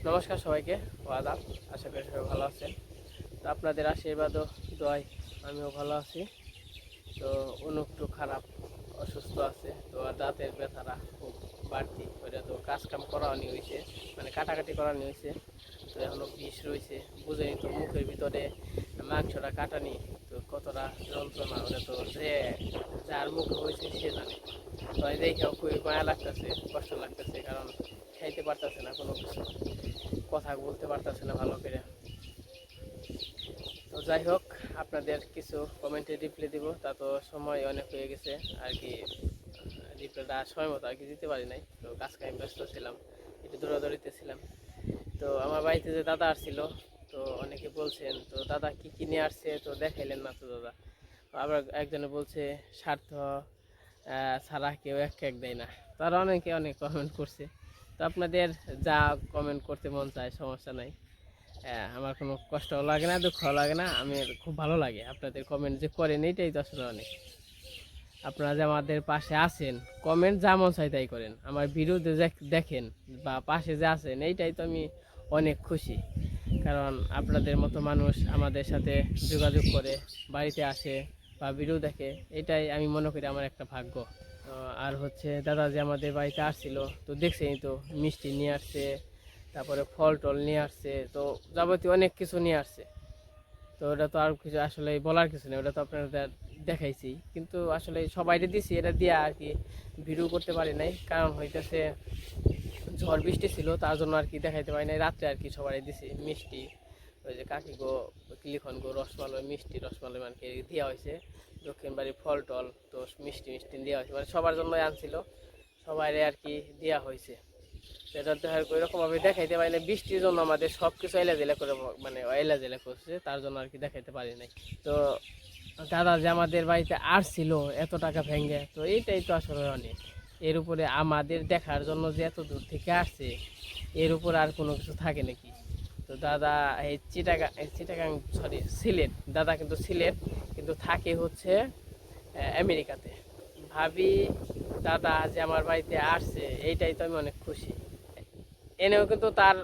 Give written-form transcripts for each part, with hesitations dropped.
নমস্কার সবাইকে, আদাব। আশা করি সবাই ভালো আছেন। তো আপনাদের আশীর্বাদ ও দোয়ায় আমিও ভালো আছি। তো অনুপ একটু খারাপ, অসুস্থ আছে। তো আর দাঁতের ব্যথাটা খুব বাড়তি, ওইটা তো কাজ কাম করানি হয়েছে, মানে কাটাকাটি করানি হয়েছে। তো এখনও বিষ রয়েছে, বুঝেনি তো মুখের ভিতরে মাংসটা কাটানি, তো কতটা যন্ত্রণা ওটা তো যে যার মুখে হয়েছে সে জানে। তো আমি দেখেও খুবই মায়া লাগতেছে, কষ্ট লাগতেছে, কারণ খাইতে পারতেছে না কোনো কিছু, কথা বলতে পারতেছে না ভালো করে। তো যাই হোক, আপনাদের কিছু কমেন্টে রিপ্লাই দিব, তা তো সময় অনেক হয়ে গেছে আর কি। রিপ্লাইটা সময় মতো আর কি দিতে পারি নাই, তো কাজ কামে ব্যস্ত ছিলাম, একটু দৌড়াদৌড়িতে ছিলাম। তো আমার বাড়িতে যে দাদা আসছিল, তো অনেকে বলছেন তো দাদা কি কিনে আসছে, তো দেখাইলেন না তো দাদা। আবার একজনে বলছে স্বার্থ ছাড়া কেউ এক এক দেয় না। তারা অনেকে অনেক কমেন্ট করছে। তো আপনাদের যা কমেন্ট করতে মন চায় সমস্যা নাই, আমার কোনো কষ্টও লাগে না, দুঃখও লাগে না। আমি খুব ভালো লাগে আপনাদের কমেন্ট যে করেন, এইটাই তো আসলে অনেক। আপনারা যে আমাদের পাশে আছেন, কমেন্ট যা মন চাই তাই করেন, আমার ভিডিওতে দেখেন বা পাশে যে আছেন, এইটাই তো আমি অনেক খুশি। কারণ আপনাদের মতো মানুষ আমাদের সাথে যোগাযোগ করে, বাড়িতে আসে বা ভিডিও দেখে, এটাই আমি মনে করি আমার একটা ভাগ্য। আর হচ্ছে দাদা যে আমাদের বাড়িতে আসছিল, তো দেখছেই তো মিষ্টি নিয়ে আসছে, তারপরে ফল টল নিয়ে আসছে, তো যাবতীয় অনেক কিছু নিয়ে আসছে। তো ওটা তো আর কিছু আসলে বলার কিছু নেই, ওটা তো আপনাদের দেখাইছি। কিন্তু আসলে সবাইকে দিছি, এটা দিয়ে আর কি ভিডিও করতে পারি নাই, কারণ হইতেছে ঝড় বৃষ্টি ছিল, তার জন্য আর কি দেখাইতে পারি নাই। রাত্রে আর কি সবাই দিছি মিষ্টি, ওই যে কাকি গো লিখন গো রসমালাই, মিষ্টি রসমালাই মানে কি দেওয়া হয়েছে, দক্ষিণ বাড়ি ফল টল, তো মিষ্টি মিষ্টি দেওয়া হয়েছে, মানে সবার জন্যই আনছিল, সবাই আর কি দেওয়া হয়েছে। সেটা ওইরকমভাবে দেখাইতে পারি না, বৃষ্টির জন্য আমাদের সব কিছু এলাজেলা করে, মানে এলাজেলা করছে, তার জন্য আর কি দেখাইতে পারি নাই। তো দাদা যে আমাদের বাড়িতে আসছিল এত টাকা ভেঙে, তো এইটাই তো আসলে অনেক। এর উপরে আমাদের দেখার জন্য যে এত দূর থেকে আসছে, এর উপর আর কোনো কিছু থাকে নাকি? তো দাদা এই চিটাগাং সরি সিলেট, দাদা কিন্তু সিলেট, কিন্তু থাকে হচ্ছে আমেরিকাতে। ভাবি দাদা যে আমার বাড়িতে আসছে, এইটাই তো আমি অনেক খুশি। এনেও কিন্তু তার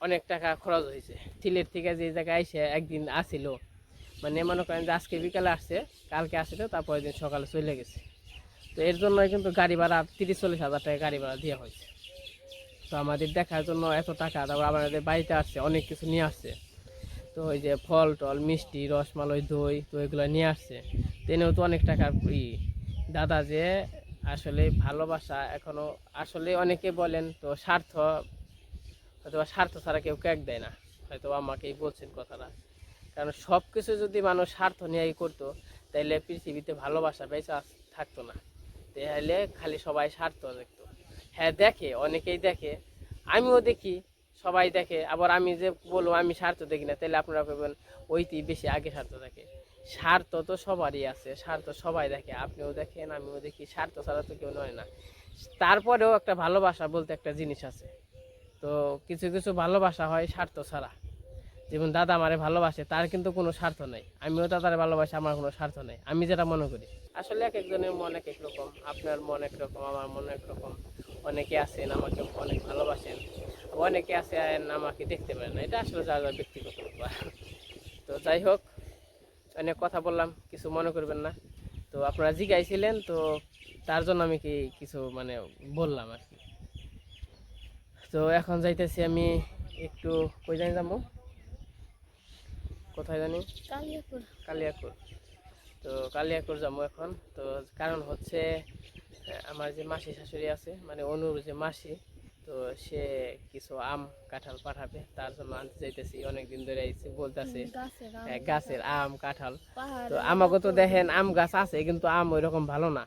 অনেক টাকা খরচ হয়েছে। সিলেট থেকে যে জায়গায় এসে একদিন আসিল, মানে মনে করেন যে আজকে বিকালে আসছে, কালকে আসছিল, তারপরের দিন সকালে চলে গেছে। তো এর জন্য কিন্তু গাড়ি ভাড়া 30-40 হাজার টাকা গাড়ি ভাড়া দেওয়া হয়েছে। তো আমাদের দেখার জন্য এত টাকা, তারপর আমাদের বাড়িতে আসছে, অনেক কিছু নিয়ে আসছে। তো ওই যে ফল টল মিষ্টি রসমালাই দই, তো এগুলো নিয়ে আসছে। তেনেও তো অনেক টাকার দাদা যে আসলে ভালোবাসা এখনো, আসলে অনেকে বলেন তো স্বার্থ, হয়তো স্বার্থ ছাড়া কেউ কেক দেয় না, হয়তো আমাকেই বলছেন কথাটা। কারণ সব কিছু যদি মানুষ স্বার্থ নিয়েই করতো, তাহলে পৃথিবীতে ভালোবাসা বেঁচে থাকতো না। তাহলে খালি সবাই স্বার্থ দেখতো। হ্যাঁ দেখে, অনেকেই দেখে, আমিও দেখি, সবাই দেখে। আবার আমি যে বলবো আমি স্বার্থ দেখি না, তাহলে আপনারা বলবেন ওইটি বেশি আগে স্বার্থ দেখে। স্বার্থ তো সবারই আছে, স্বার্থ সবাই দেখে, আপনিও দেখেন আমিও দেখি, স্বার্থ ছাড়া তো কেউ নয় না। তারপরেও একটা ভালোবাসা বলতে একটা জিনিস আছে। তো কিছু কিছু ভালোবাসা হয় স্বার্থ ছাড়া। যেমন দাদা আমারে ভালোবাসে, তার কিন্তু কোনো স্বার্থ নেই, আমিও দাদারে ভালোবাসি, আমার কোনো স্বার্থ নেই, আমি যেটা মনে করি। আসলে এক একজনের মন এক এক রকম, আপনার মন এক রকম, আমার মন এক রকম। অনেকে আছেন আমাকে অনেক ভালোবাসেন, অনেকে আছেন আমাকে দেখতে পারেন না, এটা আসলে যার যার ব্যক্তিগত ব্যাপার। তো যাই হোক, অনেক কথা বললাম, কিছু মনে করবেন না। তো আপনারা জিজ্ঞাইছিলেন, তো তার জন্য আমি কি কিছু মানে বললাম আর কি। তো এখন যাইতেছি আমি একটু, কই জানি যাবো, কোথায় জানি, কালিয়াকুর। কালিয়াকুর, তো কালিয়াকুর যাবো এখন। তো কারণ হচ্ছে আমার যে মাসি শাশুড়ি আছে, মানে অনুর যে মাসি, তো সে কিছু আম কাঁঠাল পাঠাবে, তার জন্য আনতে যাইতেছি। অনেকদিন ধরে বলতেছে গাছের আম কাঁঠাল। তো আমাকে তো দেখেন আম গাছ আছে, কিন্তু আম ওই রকম ভালো না,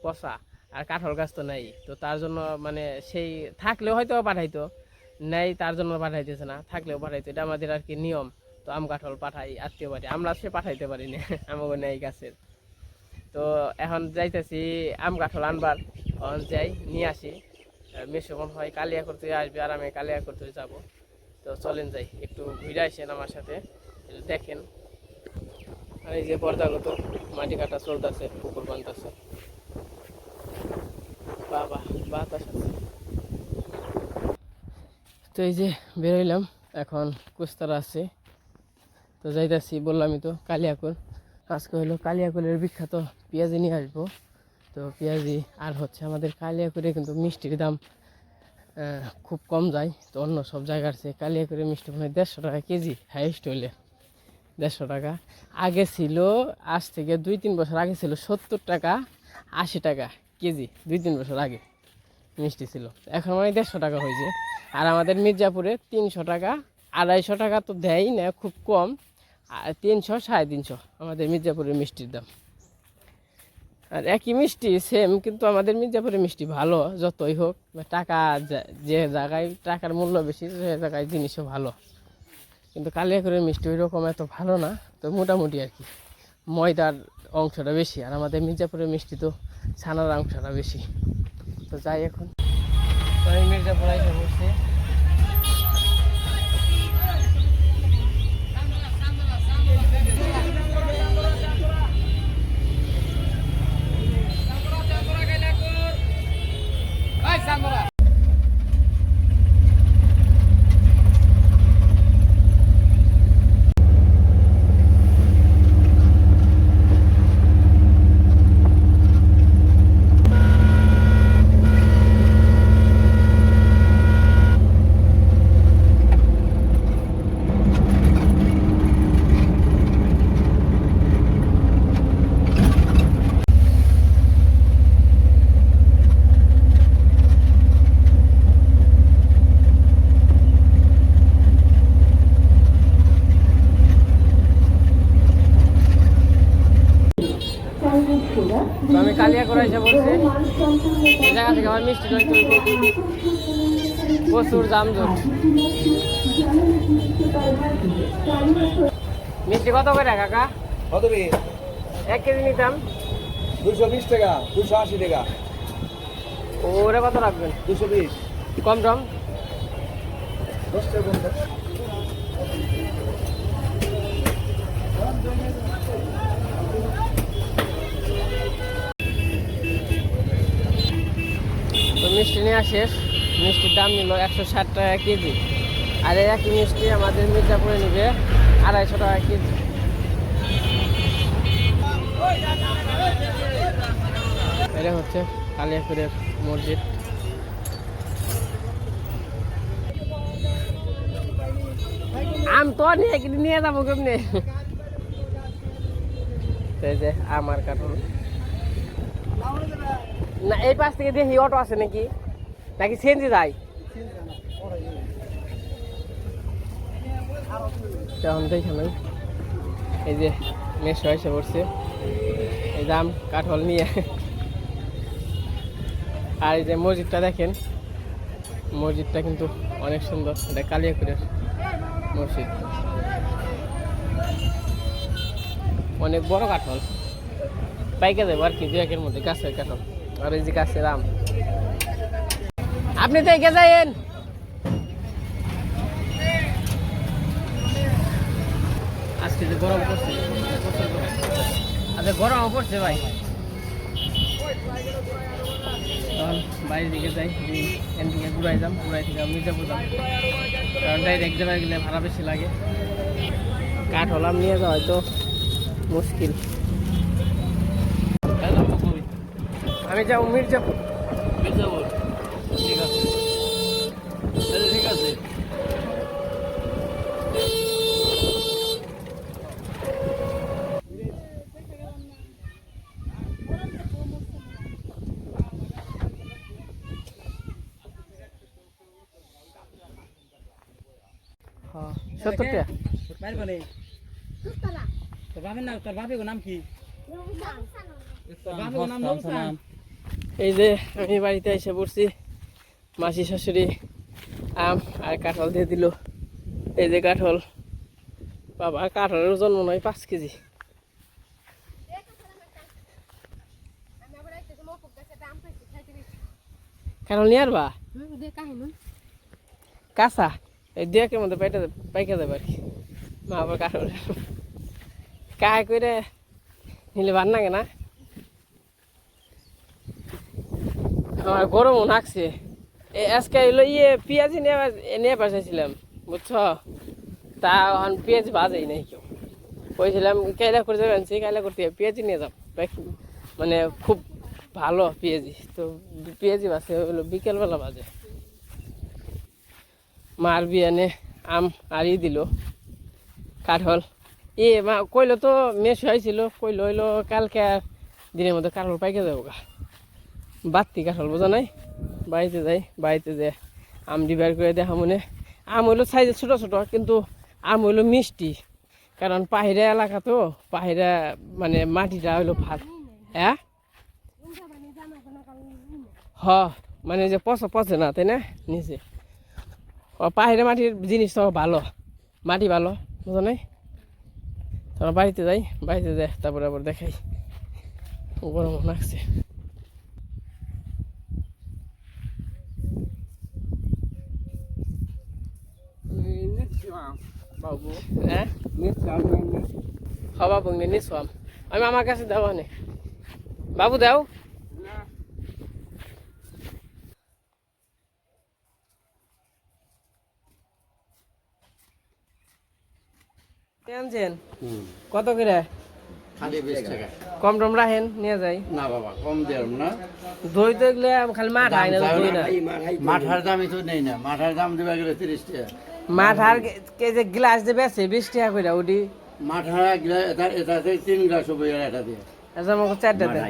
পচা, আর কাঁঠাল গাছ তো নাই। তো তার জন্য মানে সেই থাকলেও হয়তো পাঠাইতো, নেই তার জন্য পাঠাইতেছে না, থাকলেও পাঠাইতো, এটা আমাদের আর কি নিয়ম। তো আম কাঁঠাল পাঠাই আত্মীয় বাড়ি, আমরা সে পাঠাইতে পারি না, আমাকে নেই গাছের। তো এখন যাইতেছি আম কাঁঠাল আনবার, যাই নিয়ে আসি। মেসোমন হয় কালিয়াকোট থেকে আসবে, আর আমি কালিয়াকোট থেকে যাবো। তো চলেন যাই, একটু ঘুরে আসেন আমার সাথে, দেখেন। আর এই যে পর্দাগত মাটি কাটা চলতেছে, পুকুর বানতেছে, বাবা বাতাস আছে। তো এই যে বেরোইলাম, এখন কুস্তারা আছে, তো যাইতাছি, বললামই তো কালিয়াকুর। আজকে হলো কালিয়াকুরের বিখ্যাত পেঁয়াজি নিয়ে আসবো। তো পেঁয়াজি আর হচ্ছে আমাদের কালিয়াকুরে কিন্তু মিষ্টির দাম খুব কম যায়। তো অন্য সব জায়গার চেয়ে কালিয়াকুরে মিষ্টি মনে হয় 150 টাকা কেজি, হাইস্ট হইলে 150 টাকা। আগে ছিল, আজ থেকে 2-3 বছর আগে ছিল 70 টাকা 80 টাকা কেজি, 2-3 বছর আগে মিষ্টি ছিল। এখন মানে 150 টাকা হয়েছে। আর আমাদের মির্জাপুরে 300 টাকা, 250 টাকা তো দেয়ই না, খুব কম। আর 300, 350 আমাদের মির্জাপুরের মিষ্টির দাম। আর একই মিষ্টি সেম, কিন্তু আমাদের মির্জাপুরের মিষ্টি ভালো যতই হোক। টাকা যে জায়গায় টাকার মূল্য বেশি, সে জায়গায় জিনিসও ভালো। কিন্তু কালিয়াকুরের মিষ্টি ওই রকম এত ভালো না, তো মোটামুটি আর কি। ময়দার অংশটা বেশি, আর আমাদের মির্জাপুরের মিষ্টি তো ছানার অংশটা বেশি। তো যাই এখন, তো আমি মির্জাপুর এসে বসছি। তো আমি কালিয়াকুর এসে বলছি, এই জায়গা থেকে আমার মিষ্টি দই তৈরি, প্রচুর জামজট। মিষ্টি কত করে কাকা? কত রে? 1 কেজি নিতাম। 220 টাকা, 280 টাকা। ওরে কত রাখবেন? 220। কম টম? 10 টাকা কম দাও। তো মিষ্টি নেওয়া শেষ। মিষ্টির দাম নিল 160 টাকা কেজি। আর এই একই মিষ্টি আমাদের মির্জাপুরে নিবে 250 টাকা কেজি। এটা হচ্ছে কালিয়াকুরের মসজিদ। আম তো নিয়ে যাবো কেমনি? এই যে আমার কার্টুন না, এই পাশ থেকে দেখি অটো আছে নাকি, নাকি সিএনজি যায়? তখন দেখে নাই। এই যে মেশো এসে পড়ছে, এই দাম কাঠল নিয়ে। আর এই যে মসজিদটা দেখেন, মসজিদটা কিন্তু অনেক সুন্দর। এটা কালিয়াকুরের মসজিদ, অনেক বড় কাঠল, পাইকে যাবো আর কি 2-1-এর মধ্যে। গাছের কাঠল, আর এই যে গাছের আম। আপনি তো এগিয়ে যাইয়েন। আজকে যে গরম পড়ছে, আচ্ছা গরম পড়ছে ভাই। তখন বাড়ির দিকে যাই, এখান থেকে ঘুরাই যাম, ঘুরাই থেকে মির্জাপুর যাম, কারণ ডাইরেক্ট জায়গায় গেলে ভাড়া বেশি লাগে। কাঠ হলাম নিয়ে যাওয়া হয়তো মুশকিল। আমি যাবো মির্জাপুর। মির্জাপুর, ঠিক আছে, ঠিক আছে। হ্যাঁ 70 টাকা। তোর বাপের নাম কি? এই যে আমি বাড়িতে এসে পড়ছি, মাসি শাশুড়ি আম আর কাঁঠাল দিয়ে দিল। এই যে কাঁঠাল, বাবা কাঁঠালের ওজন মনে হয় 5 কেজি। কাঁঠাল নিয়ে আসবা কাঁচা, এই 2-1-এর মধ্যে পাইকা যাবে আর কি। মা আবার কাঁঠাল কায় করে নিলে ভাল লাগে না। আমার গরমও লাগছে, আজকে হইলো পেঁয়াজি নিয়ে পাঠাইছিলাম বুঝছো, তা এখন পেঁয়াজ বাজেই নাই কেউ। কইছিলাম কায়লা করে যাবেন, সেই কায়লা করতে পেঁয়াজি নিয়ে যাও, মানে খুব ভালো পেঁয়াজি। তো পেঁয়াজি বাজে হইলো বিকেলবেলা বাজে। মার বিয়ানে আম আরই দিল কাঠল। মা কইলো তো মেশ হয়েছিল, কইলো হইলো কালকে দিনের মধ্যে কাঠল পাইকে যাবো গা। বাত্তি কাঠল বোঝা নাই, বাড়িতে যাই, বাড়িতে যে আম ডিবার করে দেখা মনে। আম হইলো সাইজে ছোটো ছোটো, কিন্তু আম হইলো মিষ্টি, কারণ পাহাড়ে এলাকা তো, পাহাড়ে মানে মাটিটা হইলো ভাল। হ্যাঁ হ, মানে যে পচে না, তাই না নিচে। পাহাড়ে মাটির জিনিস তো ভালো, মাটি ভালো বুঝো নাই। তোমার বাড়িতে যাই, বাড়িতে যাই তারপরে আবার দেখাই। গরম লাগছে। হ্যাঁ বাবু নিশ্চয় আমি আমার কাছে দেওয়া নেই, বাবু দাও। আনছেন কত করে? খালি 20 টাকা। কম টম রাখেন, নিয়ে যাই। না বাবা, কম দেব না। দই তো এগুলো খালি মাঠ হয় না, দই না। মাঠার দামই তো নেই না, মাঠার দাম দেবে গেলে 30 টাকা। মাঠ আর যে গ্লাস দেবে আছে 20 টাকা করে ওটি। মাঠার এটাতে 3 গ্লাস হবে এটা দিয়ে। আচ্ছা আমাকে 4টা দেন।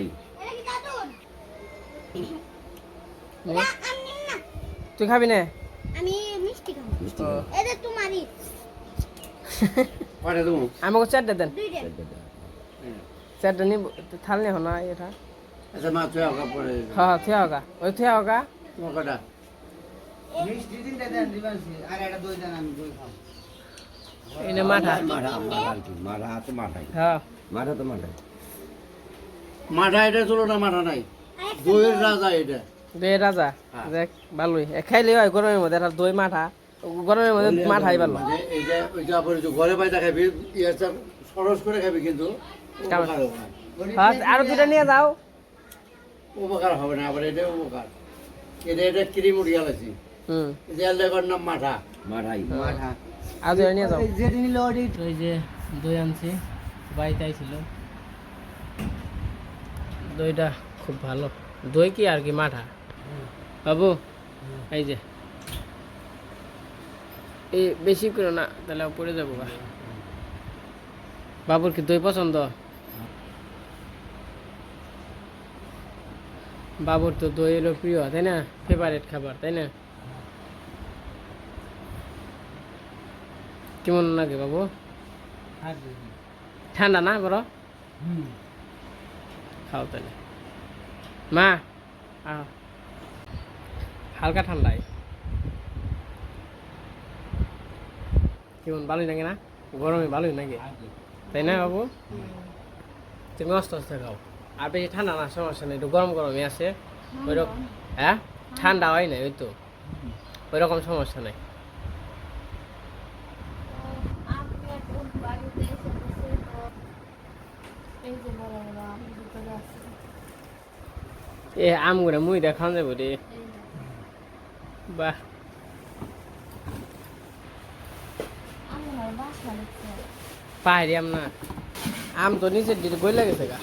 তুই খাবি না? আমি মিষ্টি খাবো। এটা তোমারই। কয়টা দেবো? আমাকে 4টা দেন। 2টা। 4টা নিব, থাল নেই না এটা। আচ্ছা মা তুই আগা পড়ে। হ্যাঁ থিয়া হোগা, ওই থিয়া হোগা। তোমার কয়টা? মিষ্টি 3টা দেন দিবাসি, আর একটা দই দেন, আমি দই খাবো। এনে মাঠা। হ্যাঁ মাঠা এটা চলো না, মাঠা নাই। দইয়ের রাজা এটা। দই রাজা দেখ ভালোই খাইলে হয় গরমের মধ্যে। আর দই মাঠা, গরমের মধ্যে মাঠাই ভালো। মানে এইটা ওইটা আবার ঘরে বাইরে খাবি, ইয়াটা সরস করে খাবি, কিন্তু উপকার হবে না। হ্যাঁ আরো 2টা নিয়ে যাও। উপকার হবে না, আবার এটা উপকার। এটা ক্রিম উঠিয়ে গেছে। লেবার নাম মাঠা। মাঠা। আর 2টা নিয়ে যাও। যেটা নিলে ওটি ওই যে দই আনছি, বাড়িতে আইছিল। দইটা খুব ভালো, দই কি আর কি মাঠা। বাবু এই যে এই বেশি করে না, তাহলে পড়ে যাবো গা। বাবুর কি দই পছন্দ? বাবুর তো দই হলো প্রিয়, তাই না? ফেভারিট খাবার, তাই না? কেমন লাগে বাবু? ঠান্ডা না বড়? খাও তাহলে মা, হালকা ঠান্ডায় কেমন ভালোই লাগে না? গরমে ভালোই লাগে, তাই না বাবু? তুমি অস্তে আস্তে খাও, আর বেশি ঠান্ডা না, সমস্যা নেই। একটু গরম গরমই আছে ওই রকম। হ্যাঁ ঠান্ডা হয় না, ওই তো ওই রকম সমস্যা নেই। এ আমগুলো মুই দেখান যাবো রে, বাহ। পাহাড়ি আম না, আম তো নিচের দিকে বই লাগেছে গা।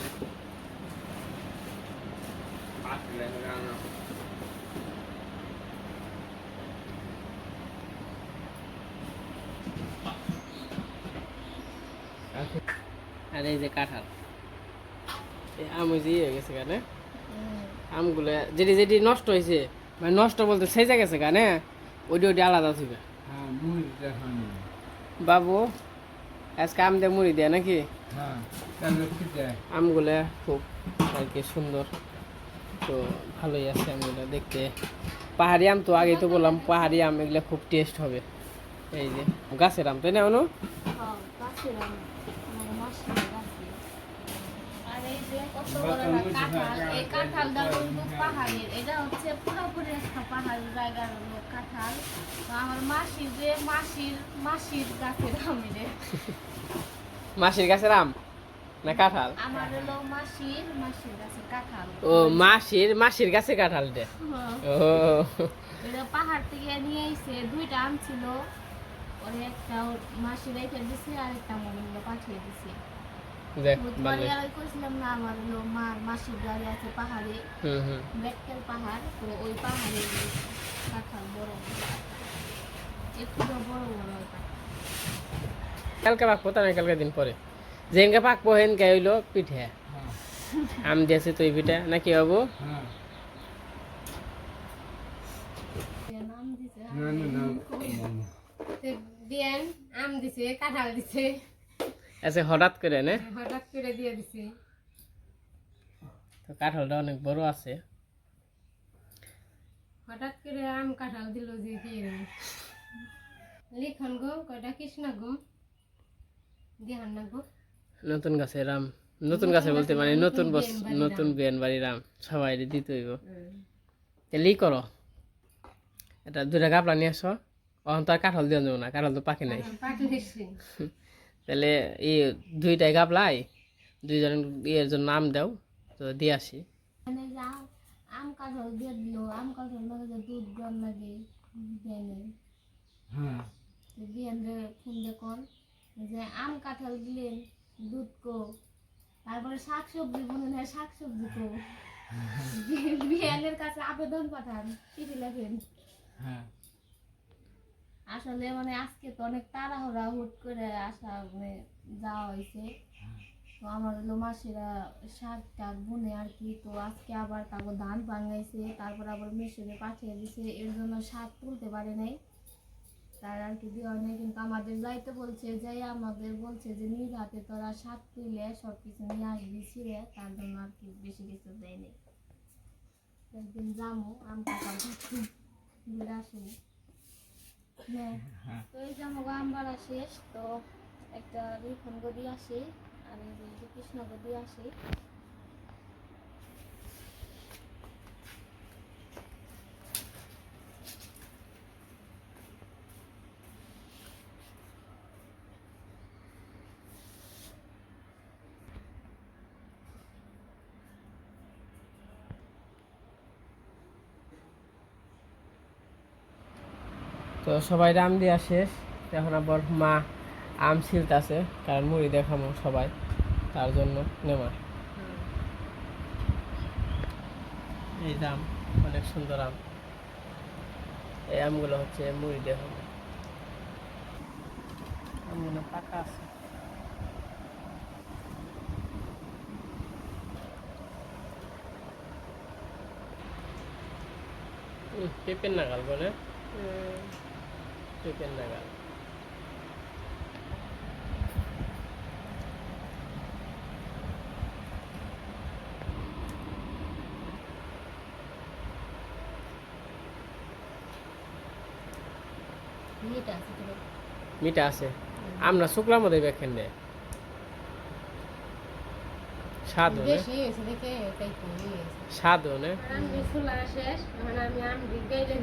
আর এই যে কাঁঠাল, এই আম ওই যে ইয়ে হয়ে গেছে গানে। আমগুলো যেটি যেটি নষ্ট হয়েছে, মানে নষ্ট বলতে সেজে গেছে গানে, ওইটি ওইটি আলাদা ছিল। বাবু আজকে আম দিয়ে মুড়ি দেয় নাকি? আমগুলো খুব আর কি সুন্দর, তো ভালোই আছে আমগুলো দেখতে। পাহাড়ি আম তো আগেই তো বললাম, পাহাড়ি আম এগুলো খুব টেস্ট হবে। এই যে গাছের আম, তাই না? অনু এই কাঁঠালটা কিন্তু পাহাড়ের, এটা হচ্ছে পুরোপুরি একটা পাহাড়ি জায়গার কাঁঠাল। আমার মাসির যে মাসির গাছের আম রে। মাসির গাছের আম? না কাঁঠাল? আমার হলো মাসির কাছে কাঁঠাল। ও মাসির গাছে কাঁঠাল দে। হ্যাঁ। ও এটা পাহাড় থেকে নিয়ে আইছে, দুইটা আম ছিল, ওরে একটা ওর মাসি রেখে দিছে আর একটা মনে হলো পাঠিয়ে দিছে। দেখ বুধবারে আর কইছিলাম না আমার হলো মাসির বাড়ি আছে পাহাড়ে, হুম বেটকেল পাহাড়, তো ওই পাহাড়ে কাঁঠাল বড় বড়, একটু বড় বড় ওই কাঁঠাল। কালকে পাকবো তা নয় কালকে দিন পরে যেনকে পাকবো হেনকে হইলো পিঠে আম দিয়েছে তুই পিঠা নাকি বাবু? হ্যাঁ নাম দিছে না না না দিয়েন আম দিছে কাঁঠাল দিছে আচ্ছা হঠাৎ করে না হঠাৎ করে দিয়ে দিছে। তো কাঁঠালটা অনেক বড় আছে। হঠাৎ করে আম কাঁঠাল দিল যে কি লিখন গো কয়টা কৃষ্ণ গো দিহান না গো নতুন গাছের আম, নতুন গাছে বলতে মানে নতুন নতুন বিয়ান বাড়ির আম সবাই দিতে হইব। তাহলে ই করো, এটা দুটা গাবলা নিয়ে আসো, অহন তো আর কাঁঠাল দিয়ে যাবো না, কাঁঠাল তো পাখি নাই। পাঠিয়েছি তাহলে এই দুইটাই গাবলাই দুইজন ইয়ের জন্য আম দাও, তো দিয়ে আসি। মানে যে আম কাঁঠাল দিয়ে দিল, আম কাঁঠাল লাগে যে দুধ গন লাগে দেয় নাই। হ্যাঁ তো বিয়ানরে ফোন দেখুন যে আম কাঁঠাল দিলেন দুধ কো, তারপরে শাকসবজি মনে হয় শাকসবজি কো। বিয়ানের কাছে আবেদন পাঠান, চিঠি লেখেন। হ্যাঁ আসলে মানে আজকে তো অনেক তাড়াহুড়া হুট করে আসা মানে যাওয়া হয়েছে, তো আমার হলো মাসিরা শাক টাক বুনে আর কি, তো আজকে আবার তারপর ধান ভাঙাইছে, তারপর আবার মেশিনে পাঠিয়ে দিছে, এর জন্য শাক তুলতে পারে নাই, তার আর কি দেওয়া নেই। কিন্তু আমাদের যাইতে বলছে, যাই আমাদের বলছে যে নিজ হাতে তোরা শাক তুলে সব কিছু নিয়ে আসবি ছিঁড়ে, তার জন্য আর কি বেশি কিছু দেয়নি। একদিন যাবো আম কাঁঠাল ঘুরে আসুন। হ্যাঁ, তো এই যে আমাকে আম বাড়া শেষ, তো একটা রিফন গদি আসি আর এই যে কৃষ্ণ গদি আসি। তো সবাই আম দেওয়া শেষ, এখন আবার মা আম ছিলতেছে, কারণ মুড়ি দেখামো সবাই, তার জন্য নেমা। এই যে আম, অনেক সুন্দর আম, এই আমগুলো হচ্ছে মুড়ি দেখামো। আমগুলো পাকা আছে। পেঁপের নাগাল বলে, পেঁপের নাগাল। মিটা আছে তো মিঠা আছে, আমরা শুক্লার মধ্যে দেখেন রে, স্বাদ হলে বেশি হয়েছে দেখে তাই তো স্বাদ হলে। আমি ফুলা শেষ এখন আমি আম গাইলে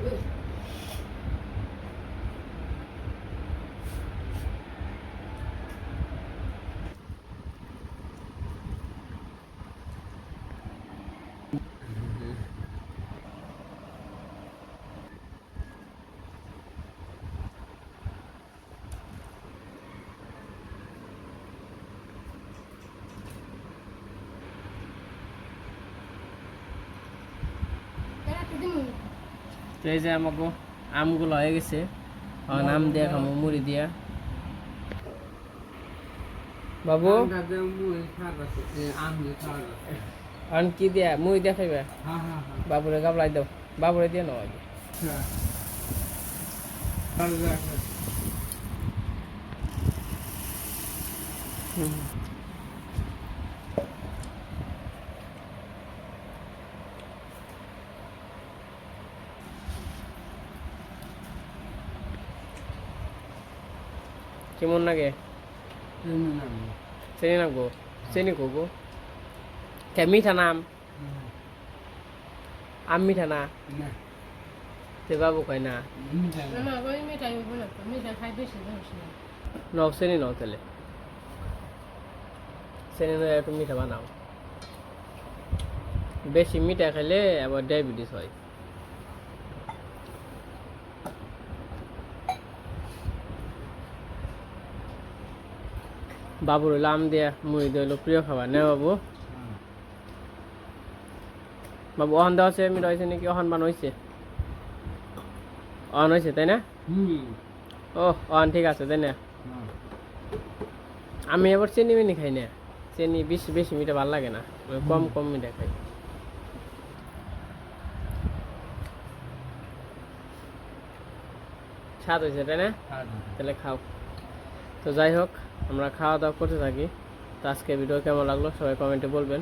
তো এই যে আমাকে আমগুলো হয়ে গেছে, এখন আম দিয়ে খামো মুড়ি দিয়া। বাবু এখন কি দিয়া মুড়ি দিয়া খাইবা? হ্যাঁ হ্যাঁ বাবুরে গাবলাই দাও, বাবুরে দিয়ে নাও আগে। হ্যাঁ কেমন লাগে? চিনি নাকবো, চিনি করবো কে? মিঠা নাম আম মিঠা না, তে বাবু কয় না। না ওই মিঠাই হইব না তো, মিঠা খাই বেশি ধরছি না। নাও চিনি নাও তাহলে, চিনি নয় একটু মিঠা বানাও। বেশি মিঠা খেলে আবার ডায়াবেটিস হয়। বাবুর হইলো আম দিয়া, মুড়ি দিয়ে হইলো প্রিয় খাবার না বাবু? বাবু অহন দেওয়া আছে মিঠা হয়েছে নাকি? অহন বান হয়েছে? অহন হয়েছে তাই না? ও অহন ঠিক আছে তাই না? আমি আবার চিনি মিনি খাই না, চিনি বেশি বেশি মিঠা ভালো লাগে না, কম কম মিঠা খাই। স্বাদ হয়েছে তাই না? তাহলে খাও। তো যাই হোক, আমরা খাওয়া দাওয়া করতে থাকি। তো আজকে ভিডিও কেমন লাগলো সবাই কমেন্টে বলবেন।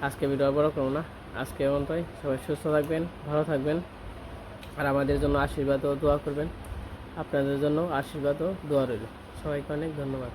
আজকে ভিডিও বড় করবো না, আজকে এমনটাই। সবাই সুস্থ থাকবেন, ভালো থাকবেন, আর আমাদের জন্য আশীর্বাদ ও দোয়া করবেন। আপনাদের জন্য আশীর্বাদ ও দোয়া রইল। সবাইকে অনেক ধন্যবাদ।